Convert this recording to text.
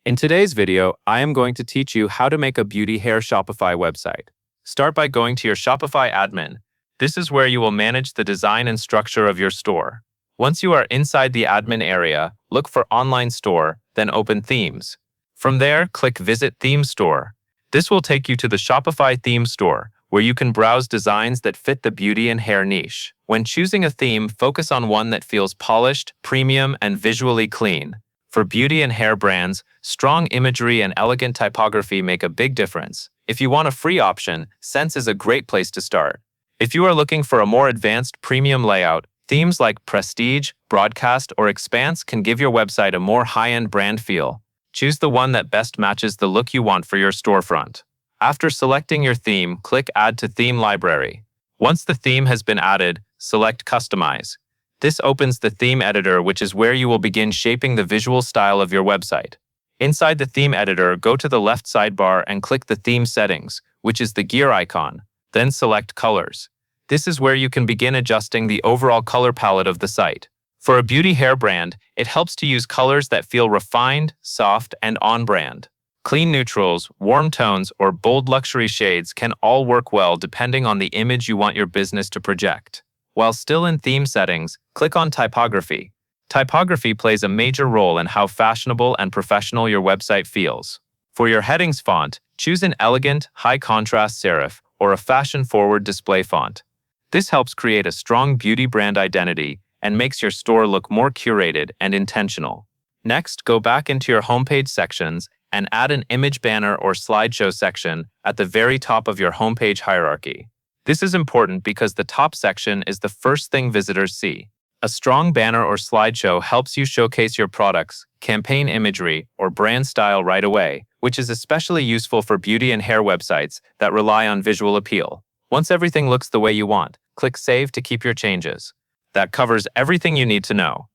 In today's video, I am going to teach you how to make a beauty hair Shopify website. Start by going to your Shopify admin. This is where you will manage the design and structure of your store. Once you are inside the admin area, look for Online Store, then open Themes. From there, click Visit Theme Store. This will take you to the Shopify Theme Store, where you can browse designs that fit the beauty and hair niche. When choosing a theme, focus on one that feels polished, premium, and visually clean. For beauty and hair brands, strong imagery and elegant typography make a big difference. If you want a free option, Sense is a great place to start. If you are looking for a more advanced premium layout, themes like Prestige, Broadcast, or Expanse can give your website a more high-end brand feel. Choose the one that best matches the look you want for your storefront. After selecting your theme, click Add to Theme Library. Once the theme has been added, select Customize. This opens the theme editor, which is where you will begin shaping the visual style of your website. Inside the theme editor, go to the left sidebar and click the theme settings, which is the gear icon. Then select Colors. This is where you can begin adjusting the overall color palette of the site. For a beauty hair brand, it helps to use colors that feel refined, soft, and on-brand. Clean neutrals, warm tones, or bold luxury shades can all work well depending on the image you want your business to project. While still in theme settings, click on Typography. Typography plays a major role in how fashionable and professional your website feels. For your headings font, choose an elegant, high-contrast serif or a fashion-forward display font. This helps create a strong beauty brand identity and makes your store look more curated and intentional. Next, go back into your homepage sections and add an image banner or slideshow section at the very top of your homepage hierarchy. This is important because the top section is the first thing visitors see. A strong banner or slideshow helps you showcase your products, campaign imagery, or brand style right away, which is especially useful for beauty and hair websites that rely on visual appeal. Once everything looks the way you want, click Save to keep your changes. That covers everything you need to know.